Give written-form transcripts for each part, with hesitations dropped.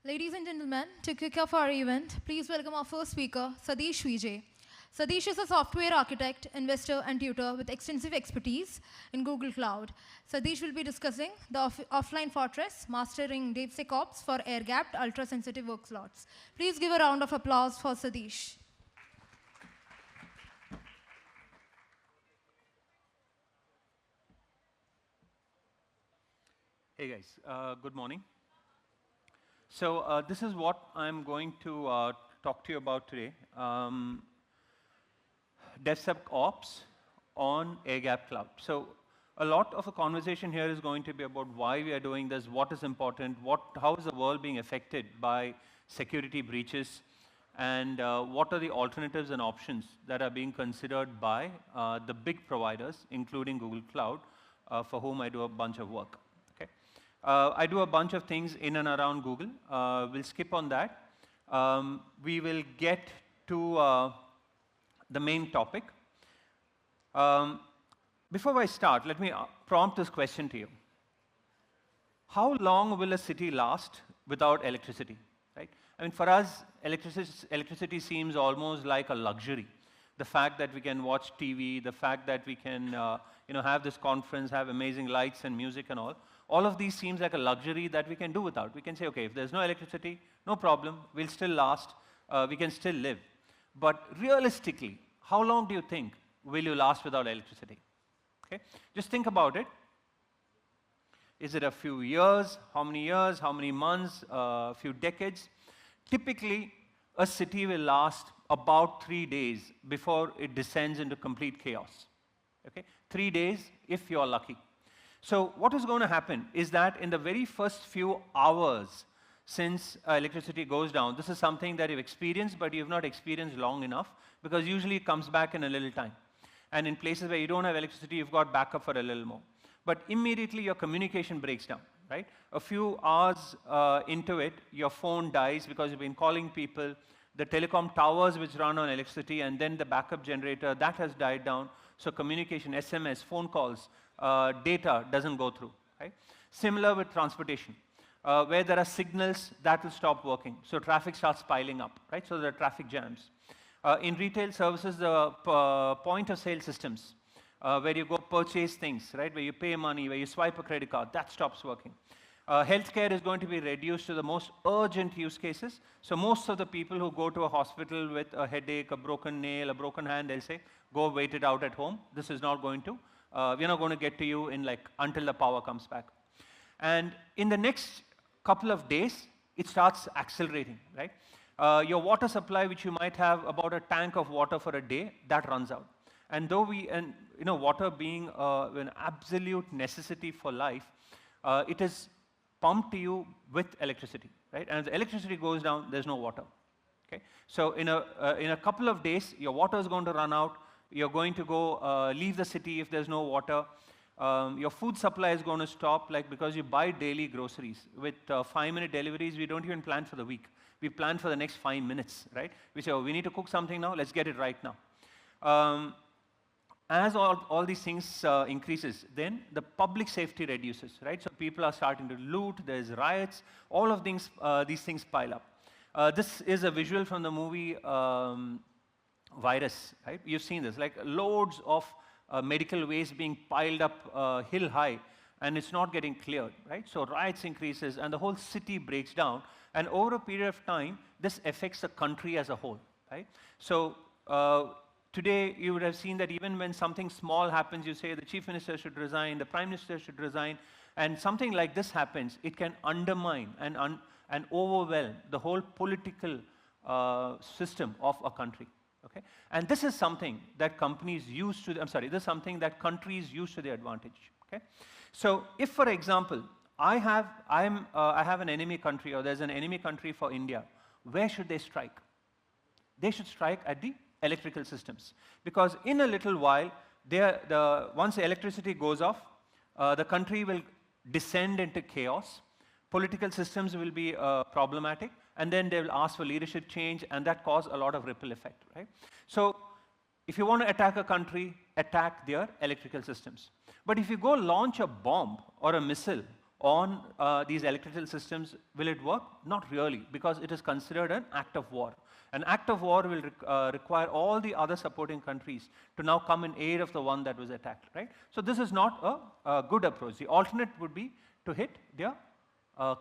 Ladies and gentlemen, to kick off our event, please welcome our first speaker, Sadish Vijay. Sadish is a software architect, investor, and tutor with extensive expertise in Google Cloud. Sadish will be discussing the offline fortress, mastering DevSecOps for air-gapped, ultra-sensitive workloads. Please give a round of applause for Sadish. Hey guys, good morning. So this is what I'm going to talk to you about today. DevSecOps on air-gapped cloud. So a lot of the conversation here is going to be about why we are doing this, what is important, how is the world being affected by security breaches, and what are the alternatives and options that are being considered by the big providers, including Google Cloud, for whom I do a bunch of work. I do a bunch of things in and around Google. We'll skip on that. We will get to the main topic. Before I start, let me prompt this question to you. How long will a city last without electricity? Right? I mean, for us, electricity seems almost like a luxury. The fact that we can watch TV, the fact that we can have this conference, have amazing lights and music and all of these seems like a luxury that we can do without. We can say, okay, if there's no electricity, no problem, we'll still last, we can still live. But realistically, how long do you think will you last without electricity? Okay? Just think about it. Is it a few years, how many months, a few decades? Typically, a city will last about 3 days before it descends into complete chaos. Okay? 3 days if you're lucky. So what is going to happen is that in the very first few hours since electricity goes down, this is something that you've experienced, but you've not experienced long enough, because usually it comes back in a little time. And in places where you don't have electricity, you've got backup for a little more. But immediately your communication breaks down, right? A few hours into it, your phone dies because you've been calling people, the telecom towers which run on electricity, and then the backup generator, that has died down. So communication, SMS, phone calls, data doesn't go through. Right? Similar with transportation, where there are signals that will stop working. So traffic starts piling up, right? So there are traffic jams. In retail services, the point of sale systems, where you go purchase things, right? Where you pay money, where you swipe a credit card, that stops working. Healthcare is going to be reduced to the most urgent use cases. So most of the people who go to a hospital with a headache, a broken nail, a broken hand, they'll say, go wait it out at home. This is not going to, we're not going to get to you in until the power comes back. And in the next couple of days, it starts accelerating, right? Your water supply, which you might have about a tank of water for a day, that runs out. And though water being an absolute necessity for life, it is pumped to you with electricity, right? And if the electricity goes down, there's no water. Okay? So in a couple of days, your water is going to run out. You're going to go leave the city if there's no water. Your food supply is going to stop, because you buy daily groceries. With 5-minute deliveries, we don't even plan for the week. We plan for the next 5 minutes, right? We say, oh, we need to cook something now, let's get it right now. As all these things increases, then the public safety reduces, right? So people are starting to loot, there's riots, all of these things pile up. This is a visual from the movie Virus, right? You've seen this, loads of medical waste being piled up hill high, and it's not getting cleared, right? So riots increases, and the whole city breaks down, and over a period of time, this affects the country as a whole, right? So today, you would have seen that even when something small happens, you say the chief minister should resign, the prime minister should resign, and something like this happens, it can undermine and overwhelm the whole political system of a country. Okay? And this is something that countries use to their advantage. Okay? So if, for example, I have an enemy country, or there's an enemy country for India, where should they strike? They should strike at the electrical systems, because in a little while, once the electricity goes off, the country will descend into chaos. Political systems will be problematic, and then they will ask for leadership change, and that causes a lot of ripple effect, right? So if you want to attack a country, attack their electrical systems. But if you go launch a bomb or a missile on these electrical systems, will it work? Not really, because it is considered an act of war. An act of war will require all the other supporting countries to now come in aid of the one that was attacked, right? So this is not a good approach. The alternate would be to hit their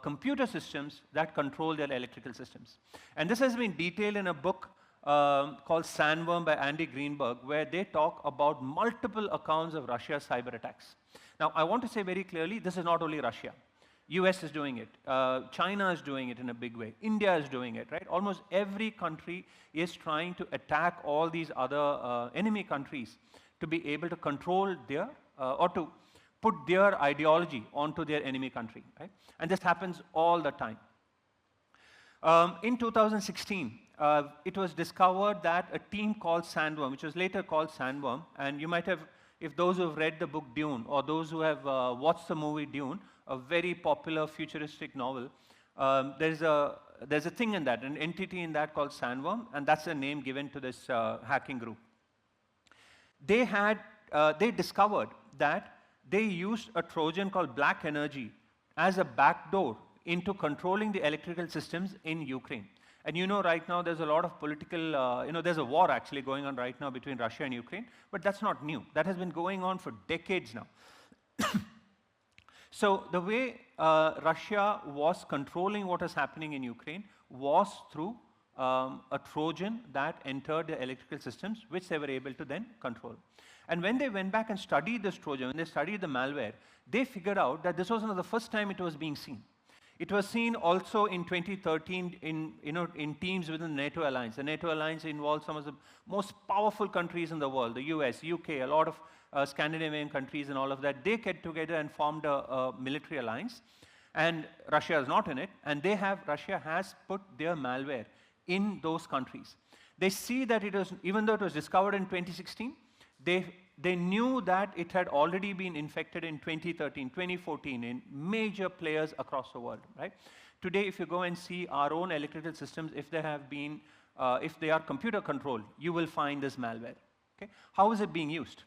computer systems that control their electrical systems. And this has been detailed in a book called Sandworm by Andy Greenberg, where they talk about multiple accounts of Russia's cyber attacks. Now, I want to say very clearly, this is not only Russia. US is doing it. China is doing it in a big way. India is doing it, right? Almost every country is trying to attack all these other enemy countries to be able to control their, or to put their ideology onto their enemy country, right? And this happens all the time. In 2016, it was discovered that a team called Sandworm, which was later called Sandworm, and you might have, if those who have read the book Dune, or those who have watched the movie Dune, a very popular futuristic novel, there's a thing in that, an entity in that called Sandworm, and that's the name given to this hacking group. They discovered that they used a Trojan called Black Energy as a backdoor into controlling the electrical systems in Ukraine. And you know, right now there's a lot of political, there's a war actually going on right now between Russia and Ukraine, but that's not new. That has been going on for decades now. So the way Russia was controlling what is happening in Ukraine was through a Trojan that entered the electrical systems, which they were able to then control. And when they went back and studied this Trojan, when they studied the malware, they figured out that this was not the first time it was being seen. It was seen also in 2013 in teams within the NATO alliance. The NATO alliance involves some of the most powerful countries in the world, the US, UK, a lot of Scandinavian countries and all of that. They get together and formed a military alliance. And Russia is not in it. And Russia has put their malware in those countries. They see that it was, even though it was discovered in 2016, they knew that it had already been infected in 2013, 2014 in major players across the world, right? Today, if you go and see our own electrical systems, if they are computer controlled, you will find this malware, okay? How is it being used?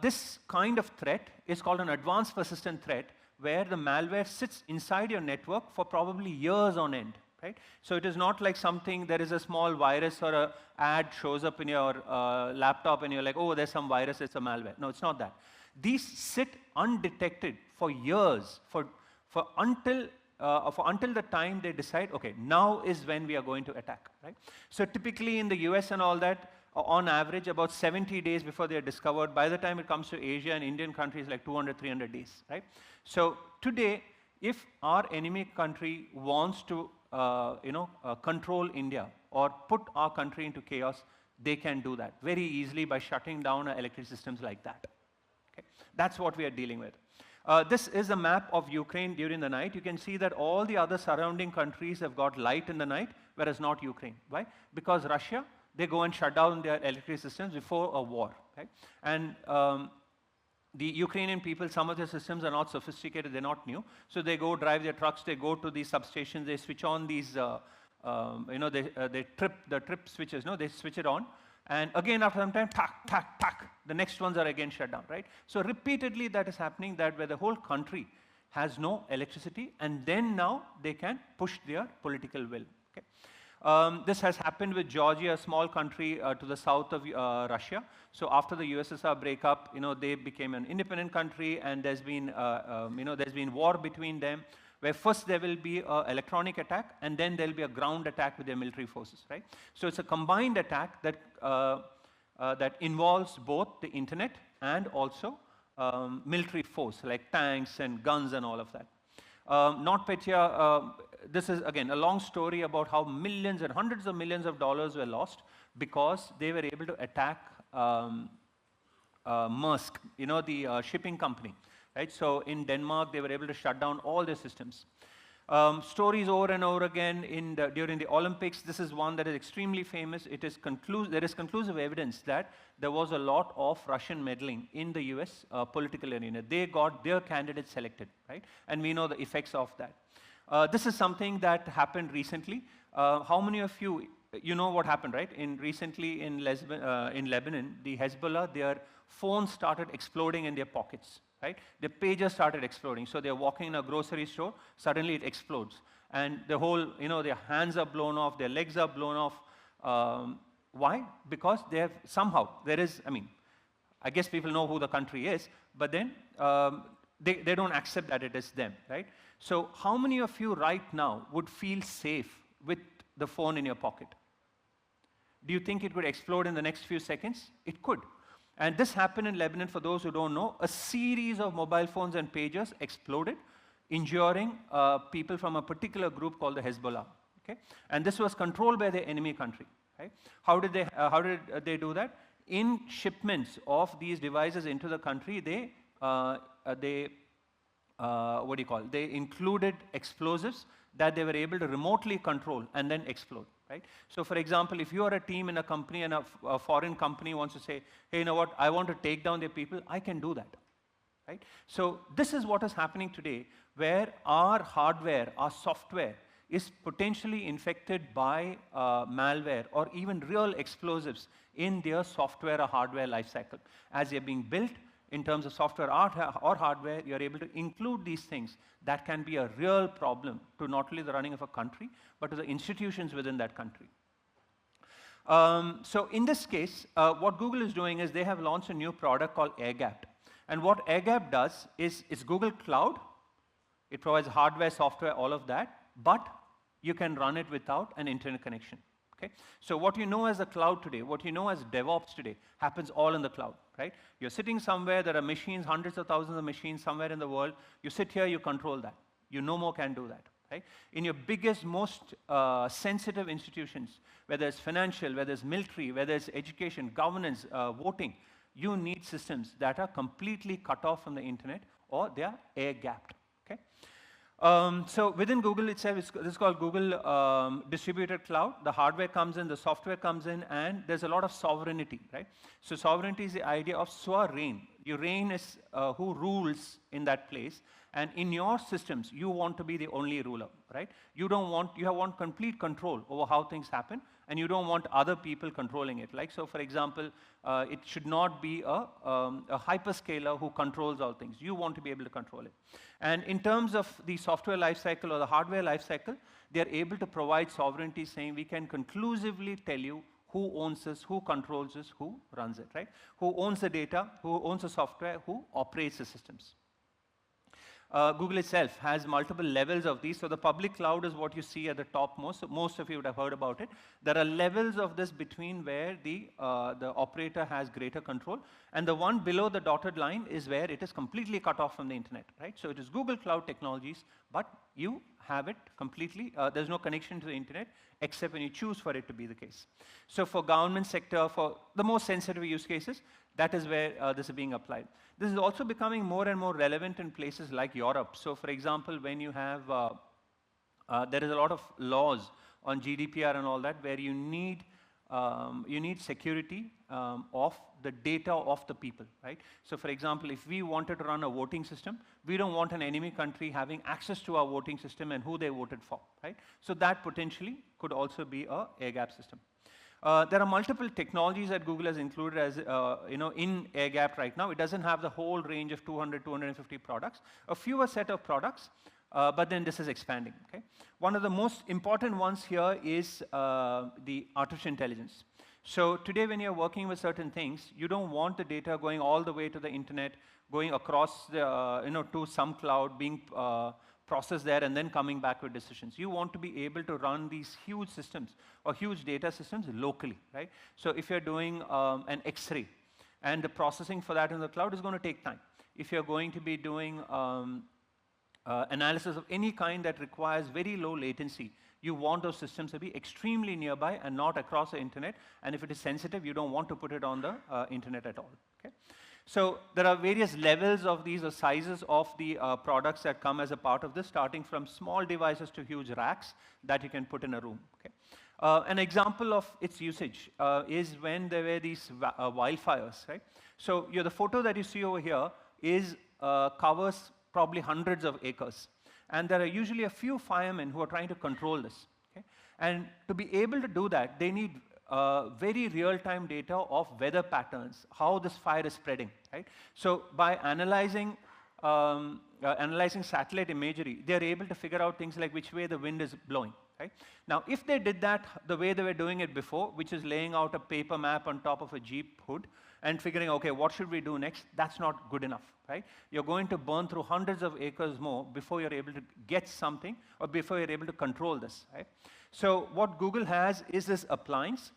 This kind of threat is called an advanced persistent threat, where the malware sits inside your network for probably years on end. Right? So it is not like something, there is a small virus or an ad shows up in your laptop and you're like, oh, there's some virus, it's a malware. No, it's not that. These sit undetected for years, until the time they decide, okay, now is when we are going to attack. Right? So typically in the US and all that, on average, about 70 days before they are discovered. By the time it comes to Asia and Indian countries, like 200, 300 days. Right? So today, if our enemy country wants to control India or put our country into chaos, they can do that very easily by shutting down our electric systems like that. Okay? That's what we are dealing with. This is a map of Ukraine during the night. You can see that all the other surrounding countries have got light in the night, whereas not Ukraine. Why? Because Russia, they go and shut down their electric systems before a war. Right? And the Ukrainian people, some of their systems are not sophisticated, they're not new. So they go drive their trucks, they go to these substations, they switch on these, they trip the trip switches, they switch it on. And again, after some time, tack, tack, tack, the next ones are again shut down, right? So repeatedly that is happening, that where the whole country has no electricity, and then now they can push their political will. Okay? This has happened with Georgia, a small country to the south of Russia. So after the USSR breakup, they became an independent country, and there's been war between them, where first there will be an electronic attack, and then there'll be a ground attack with their military forces, right? So it's a combined attack that that involves both the internet and also military force, like tanks and guns and all of that. NotPetya, this is again a long story about how millions and hundreds of millions of dollars were lost because they were able to attack Maersk, the shipping company, right? So in Denmark, they were able to shut down all their systems. Stories over and over again during the Olympics. This is one that is extremely famous. There is conclusive evidence that there was a lot of Russian meddling in the US political arena. They got their candidates selected, right? And we know the effects of that. This is something that happened recently. How many of you know what happened, right? Recently in Lebanon, the Hezbollah, their phones started exploding in their pockets, right? Their pages started exploding. So they're walking in a grocery store, suddenly it explodes. And the whole, their hands are blown off, their legs are blown off. Why? Because they have somehow, I guess people know who the country is, but then they don't accept that it is them, right? So how many of you right now would feel safe with the phone in your pocket? Do you think it would explode in the next few seconds? It could. And this happened in Lebanon, for those who don't know. A series of mobile phones and pagers exploded, injuring people from a particular group called the Hezbollah. Okay? And this was controlled by the enemy country. Right? How did they do that? In shipments of these devices into the country, they included explosives that they were able to remotely control and then explode. Right? So for example, if you are a team in a company and a foreign company wants to say, hey, you know what, I want to take down their people, I can do that. Right? So this is what is happening today, where our hardware, our software, is potentially infected by malware or even real explosives in their software or hardware lifecycle. As they're being built in terms of software or hardware, you're able to include these things that can be a real problem to not only the running of a country, but to the institutions within that country. So in this case, what Google is doing is they have launched a new product called AirGapped. And what AirGapped does is it's Google Cloud. It provides hardware, software, all of that, but you can run it without an internet connection. Okay? So what you know as the cloud today, what you know as DevOps today, happens all in the cloud. Right? You're sitting somewhere, there are machines, hundreds of thousands of machines somewhere in the world. You sit here, you control that. You no more can do that. Right? In your biggest, most sensitive institutions, whether it's financial, whether it's military, whether it's education, governance, voting, you need systems that are completely cut off from the internet or they are air-gapped. Okay? So within Google itself, this is called Google Distributed Cloud. The hardware comes in, the software comes in, and there's a lot of sovereignty, right? So sovereignty is the idea of swa-reign. Your reign is who rules in that place, and in your systems, you want to be the only ruler, right? You want complete control over how things happen, and you don't want other people controlling it. Like, so for example, it should not be a hyperscaler who controls all things. You want to be able to control it. And in terms of the software lifecycle or the hardware lifecycle, they're able to provide sovereignty, saying we can conclusively tell you who owns this, who controls this, who runs it, right? Who owns the data, who owns the software, who operates the systems. Google itself has multiple levels of these. So the public cloud is what you see at the top most. Most of you would have heard about it. There are levels of this between where the operator has greater control. And the one below the dotted line is where it is completely cut off from the internet, right? So it is Google Cloud Technologies, but you have it completely. There's no connection to the internet except when you choose for it to be the case. So for government sector, for the most sensitive use cases, that is where this is being applied. This is also becoming more and more relevant in places like Europe. So for example, when you have, there is a lot of laws on GDPR and all that, where you need security of the data of the people, right? So for example, if we wanted to run a voting system, we don't want an enemy country having access to our voting system and who they voted for, right? So that potentially could also be a air-gap system. There are multiple technologies that Google has included as, in air-gapped right now. It doesn't have the whole range of 200, 250 products. A fewer set of products, but then this is expanding, okay? One of the most important ones here is the artificial intelligence. So today when you're working with certain things, you don't want the data going all the way to the internet, going across the, to some cloud, being processed there and then coming back with decisions. You want to be able to run these huge systems or huge data systems locally, right? So if you're doing an X-ray, and the processing for that in the cloud is going to take time. If you're going to be doing analysis of any kind that requires very low latency, you want those systems to be extremely nearby and not across the internet. And if it is sensitive, you don't want to put it on the internet at all. Okay? So there are various levels of these or sizes of the products that come as a part of this, starting from small devices to huge racks that you can put in a room. Okay? An example of its usage is when there were these wildfires, right? So the photo that you see over here is covers probably hundreds of acres. And there are usually a few firemen who are trying to control this. Okay? And to be able to do that, they need very real-time data of weather patterns, how this fire is spreading. Right? So by analyzing analyzing satellite imagery, they're able to figure out things like which way the wind is blowing. Right? Now, if they did that the way they were doing it before, which is laying out a paper map on top of a Jeep hood and figuring, okay, what should we do next? That's not good enough, right? You're going to burn through hundreds of acres more before you're able to get something or before you're able to control this, right? So what Google has is this appliance.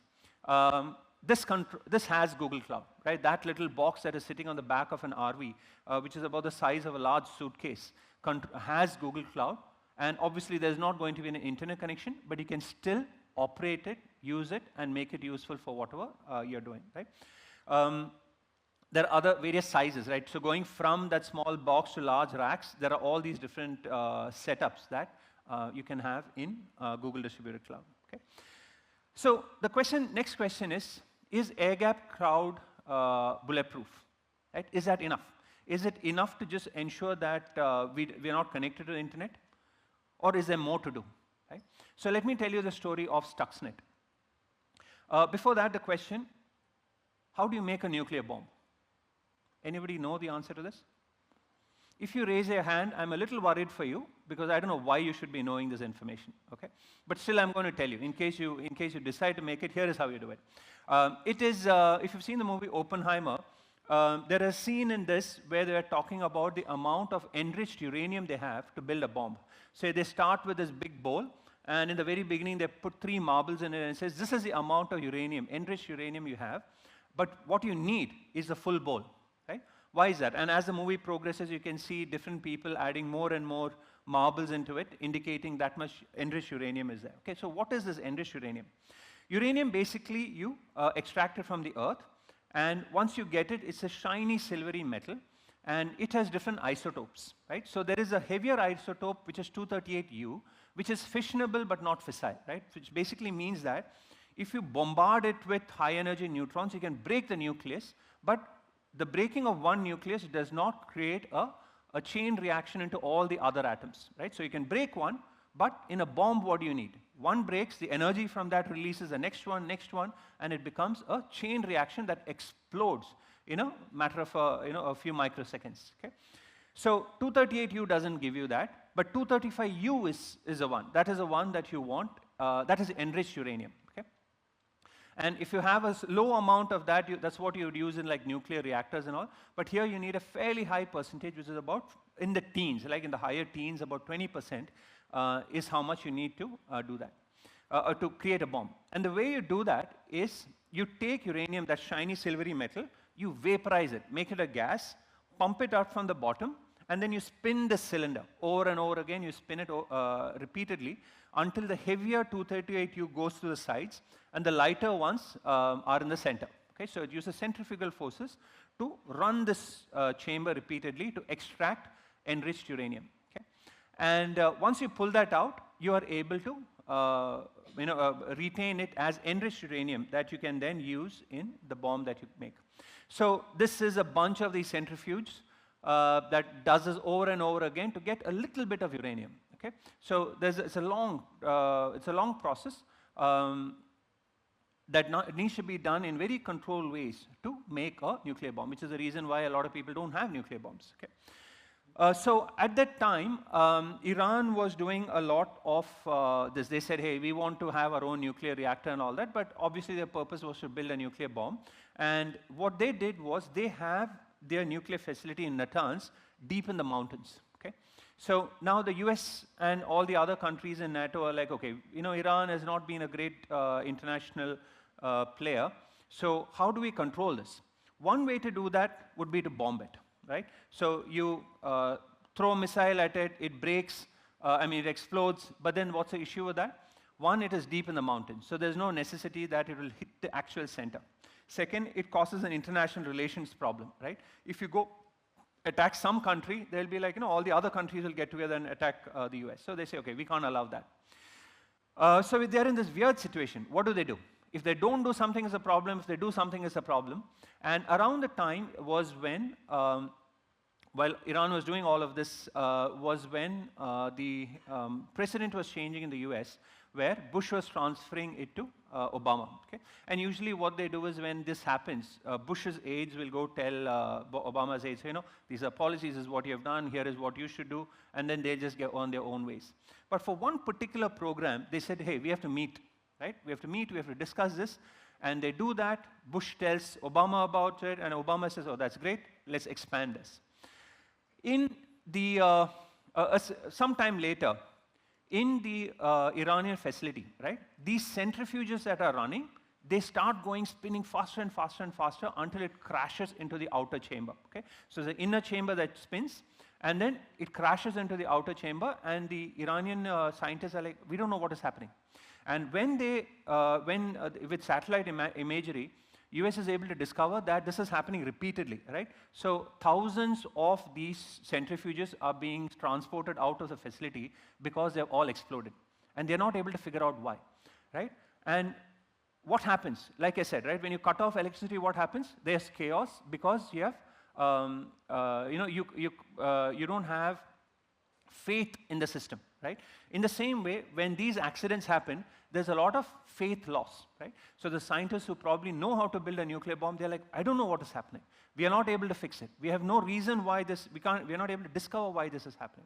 This has Google Cloud, right? That little box that is sitting on the back of an RV, which is about the size of a large suitcase, has Google Cloud. And obviously, there's not going to be an internet connection, but you can still operate it, use it, and make it useful for whatever you're doing, right? There are other various sizes, right? So going from that small box to large racks, there are all these different setups that you can have in Google Distributed Cloud, okay? So the next question is air gap cloud bulletproof, right? Is that enough? Is it enough to just ensure that we are not connected to the internet? Or is there more to do? Right? So let me tell you the story of Stuxnet. Before that, the question, how do you make a nuclear bomb? Anybody know the answer to this? If you raise your hand, I'm a little worried for you, because I don't know why you should be knowing this information, okay? But still, I'm going to tell you, in case you decide to make it, here is how you do it. If you've seen the movie Oppenheimer, there is a scene in this where they're talking about the amount of enriched uranium they have to build a bomb. So they start with this big bowl, and in the very beginning, they put 3 marbles in it, and it says, this is the amount of uranium, enriched uranium you have, but what you need is a full bowl, right? Why is that? And as the movie progresses, you can see different people adding more and more marbles into it, indicating that much enriched uranium is there. Okay, so what is this enriched uranium? Uranium, basically, you extract it from the earth, and once you get it, it's a shiny silvery metal, and it has different isotopes, right? So there is a heavier isotope, which is 238U, which is fissionable but not fissile, right? Which basically means that if you bombard it with high energy neutrons, you can break the nucleus, but the breaking of one nucleus does not create a chain reaction into all the other atoms, right? So you can break one, but in a bomb, what do you need? One breaks, the energy from that releases the next one, and it becomes a chain reaction that explodes in a matter of a few microseconds. Okay? So 238U doesn't give you that, but 235U is the one. That is the one that you want. That is enriched uranium. Okay? And if you have a low amount of that, that's what you would use in like nuclear reactors and all. But here you need a fairly high percentage, which is about in the teens, like in the higher teens, about 20%. Is how much you need to do that, to create a bomb. And the way you do that is you take uranium, that shiny silvery metal, you vaporize it, make it a gas, pump it out from the bottom, and then you spin the cylinder over and over again. You spin it repeatedly until the heavier 238U goes to the sides, and the lighter ones are in the center. Okay, so it uses centrifugal forces to run this chamber repeatedly to extract enriched uranium. And once you pull that out, you are able to retain it as enriched uranium that you can then use in the bomb that you make. So this is a bunch of these centrifuges that does this over and over again to get a little bit of uranium. Okay, so it's a long process that needs to be done in very controlled ways to make a nuclear bomb, which is the reason why a lot of people don't have nuclear bombs. Okay. So at that time, Iran was doing a lot of this. They said, hey, we want to have our own nuclear reactor and all that, but obviously their purpose was to build a nuclear bomb. And what they did was they have their nuclear facility in Natanz deep in the mountains. Okay? So now the US and all the other countries in NATO are like, okay, Iran has not been a great international player, so how do we control this? One way to do that would be to bomb it. Right? So you throw a missile at it, it breaks, it explodes, but then what's the issue with that? One, it is deep in the mountains, so there's no necessity that it will hit the actual center. Second, it causes an international relations problem, right? If you go attack some country, they'll be like, all the other countries will get together and attack the US. So they say, okay, we can't allow that. So they're in this weird situation. What do? If they don't do something, it's a problem. If they do something, it's a problem. And around the time was when, while Iran was doing all of this, was when the president was changing in the US, where Bush was transferring it to Obama. Okay? And usually what they do is when this happens, Bush's aides will go tell Obama's aides, you know, these are policies, this is what you have done, here is what you should do, and then they just get on their own ways. But for one particular program, they said, hey, we have to meet, right? We have to meet, we have to discuss this. And they do that, Bush tells Obama about it, and Obama says, oh, that's great, let's expand this. In the, sometime later, in the Iranian facility, right, these centrifuges that are running, they start going spinning faster and faster and faster until it crashes into the outer chamber, okay? So the inner chamber that spins, and then it crashes into the outer chamber, and the Iranian scientists are like, we don't know what is happening. And when they, with satellite imagery, US is able to discover that this is happening repeatedly, right? So thousands of these centrifuges are being transported out of the facility because they've all exploded. And they're not able to figure out why, right? And what happens? Like I said, right, when you cut off electricity, what happens? There's chaos because you have, you don't have faith in the system, right? In the same way, when these accidents happen, there's a lot of faith loss, right? So the scientists who probably know how to build a nuclear bomb, they're like, I don't know what is happening. We are not able to fix it. We have no reason why this, we're not able to discover why this is happening.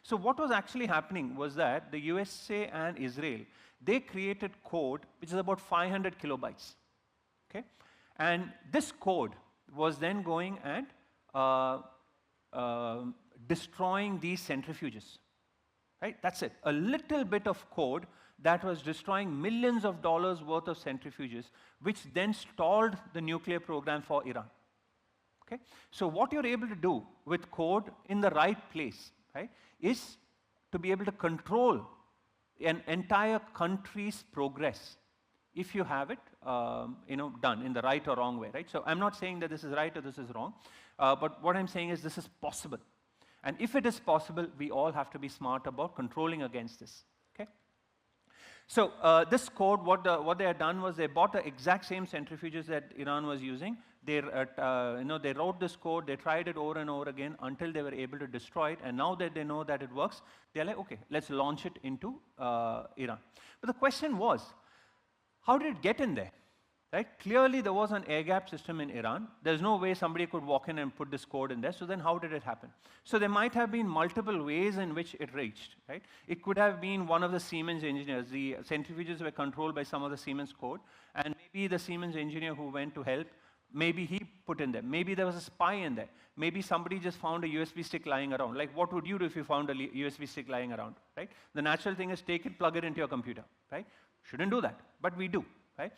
So what was actually happening was that the USA and Israel, they created code which is about 500 kilobytes, okay? And this code was then going and destroying these centrifuges, right? That's it. A little bit of code that was destroying millions of dollars worth of centrifuges, which then stalled the nuclear program for Iran. Okay? So what you're able to do with code in the right place, right, is to be able to control an entire country's progress if you have it done in the right or wrong way, right? So I'm not saying that this is right or this is wrong, but what I'm saying is this is possible. And if it is possible, we all have to be smart about controlling against this. Okay? So this code, what they had done was they bought the exact same centrifuges that Iran was using. They, they wrote this code, they tried it over and over again until they were able to destroy it. And now that they know that it works, they're like, okay, let's launch it into Iran. But the question was, how did it get in there? Right? Clearly, there was an air-gap system in Iran. There's no way somebody could walk in and put this code in there. So then how did it happen? So there might have been multiple ways in which it reached. Right? It could have been one of the Siemens engineers. The centrifuges were controlled by some of the Siemens code. And maybe the Siemens engineer who went to help, maybe he put in there. Maybe there was a spy in there. Maybe somebody just found a USB stick lying around. Like, what would you do if you found a USB stick lying around? Right? The natural thing is take it, plug it into your computer. Right? Shouldn't do that, but we do. Right?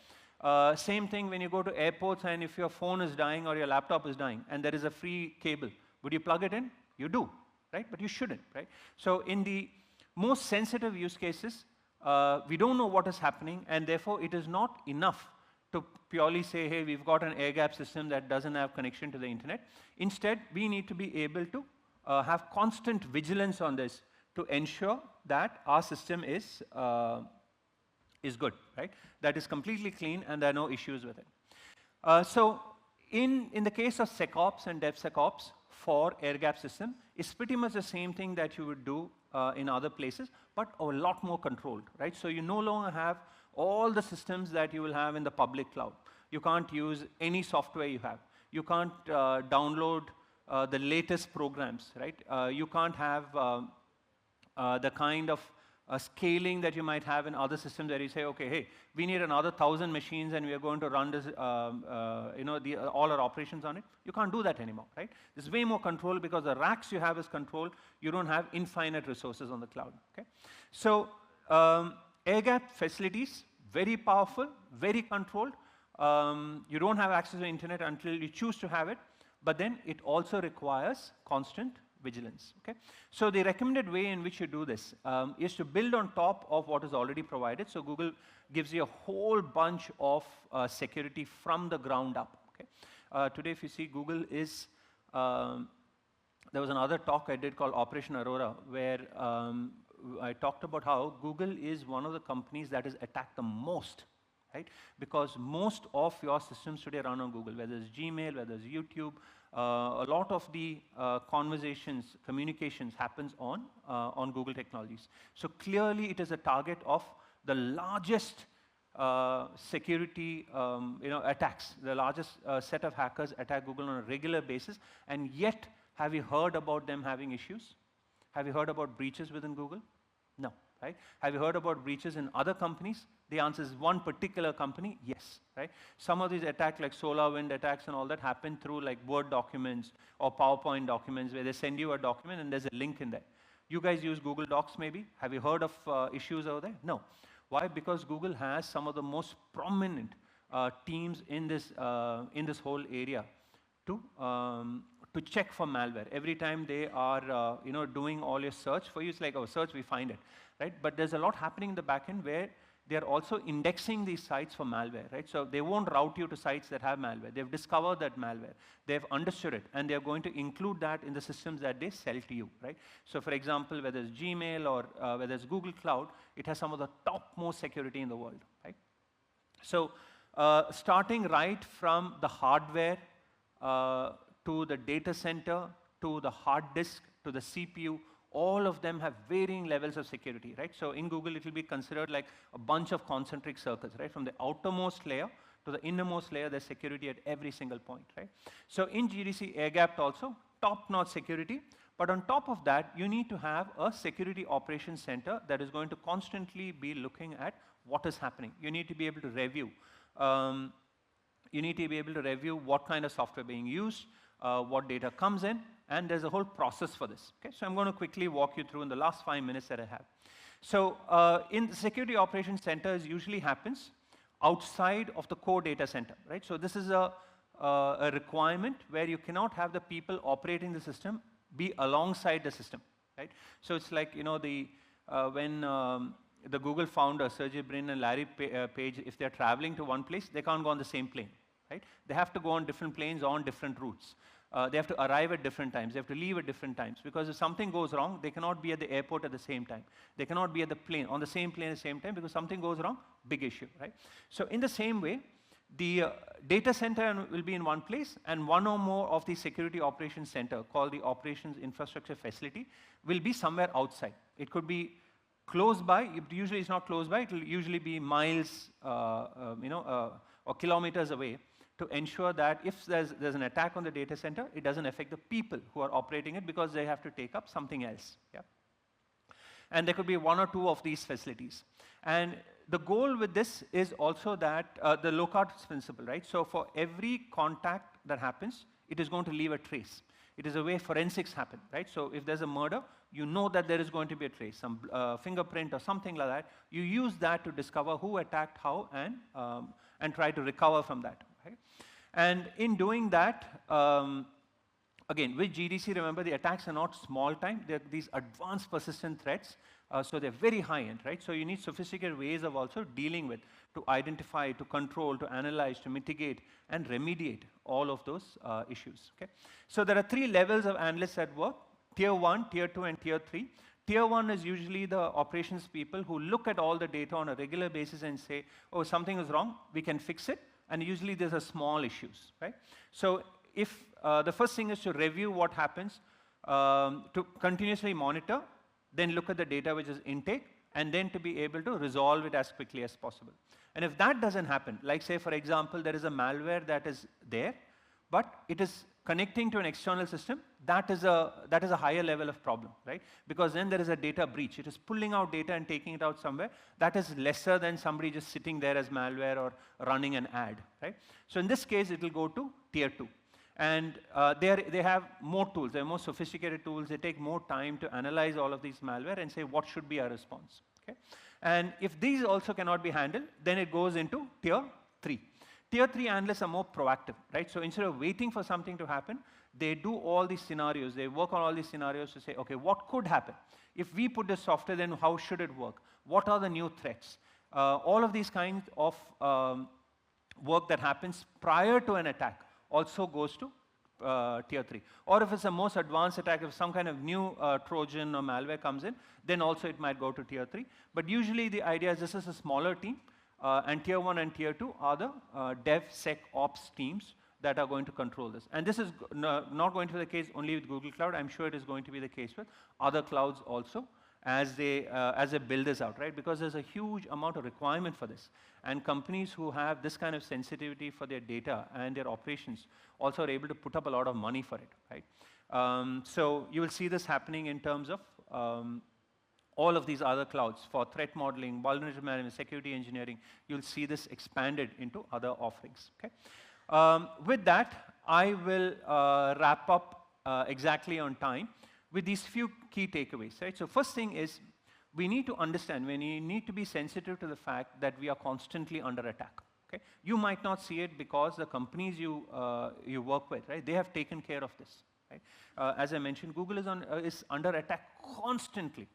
Same thing when you go to airports and if your phone is dying or your laptop is dying and there is a free cable, would you plug it in? You do, right? But you shouldn't, right? So in the most sensitive use cases, we don't know what is happening and therefore it is not enough to purely say, hey, we've got an air-gap system that doesn't have connection to the internet. Instead, we need to be able to have constant vigilance on this to ensure that our system is good, right? That is completely clean and there are no issues with it. So in the case of SecOps and DevSecOps for air-gap system, it's pretty much the same thing that you would do in other places, but a lot more controlled, right? So you no longer have all the systems that you will have in the public cloud. You can't use any software you have. You can't download the latest programs, right? You can't have the kind of scaling that you might have in other systems where you say, okay, hey, we need another 1,000 machines and we are going to run this, all our operations on it. You can't do that anymore, right? There's way more control because the racks you have is controlled. You don't have infinite resources on the cloud, okay? So air-gap facilities, very powerful, very controlled. You don't have access to the internet until you choose to have it, but then it also requires constant vigilance, okay? So the recommended way in which you do this is to build on top of what is already provided. So Google gives you a whole bunch of security from the ground up, okay? Today, if you see, Google is, there was another talk I did called Operation Aurora, where I talked about how Google is one of the companies that is attacked the most, right? Because most of your systems today run on Google, whether it's Gmail, whether it's YouTube, a lot of the conversations, communications happens on Google technologies. So clearly it is a target of the largest security attacks. The largest set of hackers attack Google on a regular basis, and yet have you heard about them having issues? Have you heard about breaches within Google? No, right? Have you heard about breaches in other companies? The answer is one particular company, yes, right? Some of these attacks, like SolarWinds attacks and all that, happen through like Word documents or PowerPoint documents where they send you a document and there's a link in there. You guys use Google Docs maybe? Have you heard of issues over there? No. Why? Because Google has some of the most prominent teams in this whole area to check for malware. Every time they are doing all your search for you, it's like, oh, search, we find it, right? But there's a lot happening in the backend where they're also indexing these sites for malware, right? So they won't route you to sites that have malware. They've discovered that malware. They've understood it, and they're going to include that in the systems that they sell to you, right? So for example, whether it's Gmail or whether it's Google Cloud, it has some of the topmost security in the world, right? So starting right from the hardware to the data center, to the hard disk, to the CPU, all of them have varying levels of security, right? So in Google, it will be considered like a bunch of concentric circles, right? From the outermost layer to the innermost layer, there's security at every single point, right? So in GDC air-gapped also, top-notch security, but on top of that, you need to have a security operations center that is going to constantly be looking at what is happening. You need to be able to review. You need to be able to review what kind of software being used, what data comes in, and there's a whole process for this. Okay? So I'm going to quickly walk you through in the last 5 minutes that I have. So in the security operations centers usually happens outside of the core data center, right? So this is a requirement where you cannot have the people operating the system be alongside the system, right? So it's like, when the Google founders, Sergey Brin and Larry Page, if they're traveling to one place, they can't go on the same plane, right? They have to go on different planes on different routes. They have to arrive at different times. They have to leave at different times. Because if something goes wrong, they cannot be at the airport at the same time. They cannot be at the plane, on the same plane at the same time, because something goes wrong, big issue, right? So in the same way, the data center will be in one place, and one or more of the security operations center, called the operations infrastructure facility, will be somewhere outside. It could be close by. Usually it's not close by. It will usually be miles, or kilometers away, to ensure that if there's an attack on the data center, it doesn't affect the people who are operating it, because they have to take up something else. Yeah? And there could be one or two of these facilities. And the goal with this is also that the Locard's principle, right? So for every contact that happens, it is going to leave a trace. It is a way forensics happen, right? So if there's a murder, you know that there is going to be a trace, some fingerprint or something like that. You use that to discover who attacked how and try to recover from that. Right? And in doing that, again, with GDC, remember, the attacks are not small time. They're these advanced persistent threats, so they're very high end, right? So you need sophisticated ways of also dealing with, to identify, to control, to analyze, to mitigate, and remediate all of those issues, okay? So there are 3 levels of analysts at work: Tier 1, Tier 2, and Tier 3. Tier 1 is usually the operations people who look at all the data on a regular basis and say, oh, something is wrong, we can fix it. And usually there's a small issues, right? So if the first thing is to review what happens, to continuously monitor, then look at the data which is intake, and then to be able to resolve it as quickly as possible. And if that doesn't happen, like say, for example, there is a malware that is there, but it is connecting to an external system, that is a higher level of problem, right? Because then there is a data breach. It is pulling out data and taking it out somewhere. That is lesser than somebody just sitting there as malware or running an ad, right? So in this case, it will go to Tier 2. And they have more tools. They're more sophisticated tools. They take more time to analyze all of these malware and say, what should be our response, okay? And if these also cannot be handled, then it goes into Tier 3. Tier 3 analysts are more proactive, right? So instead of waiting for something to happen, they do all these scenarios. They work on all these scenarios to say, okay, what could happen? If we put this software, then how should it work? What are the new threats? All of these kinds of work that happens prior to an attack also goes to Tier 3. Or if it's a most advanced attack, if some kind of new Trojan or malware comes in, then also it might go to Tier 3. But usually the idea is this is a smaller team. And Tier 1 and Tier 2 are the DevSecOps teams that are going to control this. And this is not going to be the case only with Google Cloud. I'm sure it is going to be the case with other clouds also. as they build this out, right? Because there's a huge amount of requirement for this. And companies who have this kind of sensitivity for their data and their operations also are able to put up a lot of money for it, right? So you will see this happening in terms of all of these other clouds for threat modeling, vulnerability management, security engineering. You'll see this expanded into other offerings, okay? With that, I will wrap up exactly on time with these few key takeaways, right? So first thing is, we need to understand, we need to be sensitive to the fact that we are constantly under attack, okay? You might not see it because the companies you work with, right, they have taken care of this, right? As I mentioned, Google is under attack constantly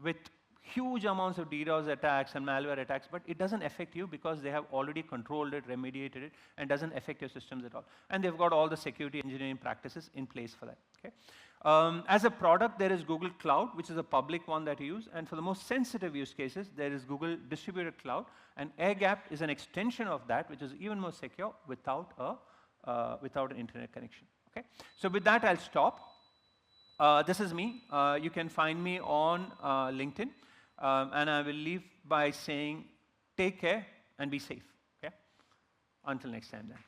with huge amounts of DDoS attacks and malware attacks, but it doesn't affect you because they have already controlled it, remediated it, and doesn't affect your systems at all. And they've got all the security engineering practices in place for that, okay? As a product, there is Google Cloud, which is a public one that you use, and for the most sensitive use cases, there is Google Distributed Cloud, and Air-gapped is an extension of that, which is even more secure without an internet connection, okay? So with that, I'll stop. This is me. You can find me on LinkedIn. And I will leave by saying, take care and be safe, okay? Until next time then.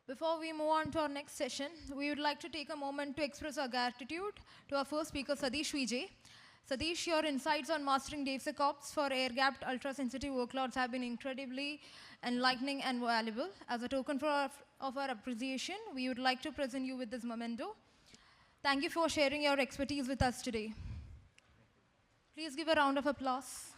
Before we move on to our next session, we would like to take a moment to express our gratitude to our first speaker, Satish Vijay. Satish, your insights on mastering DevSecOps for air-gapped ultra-sensitive workloads have been incredibly enlightening and valuable. As a token of our appreciation, we would like to present you with this memento. Thank you for sharing your expertise with us today. Please give a round of applause.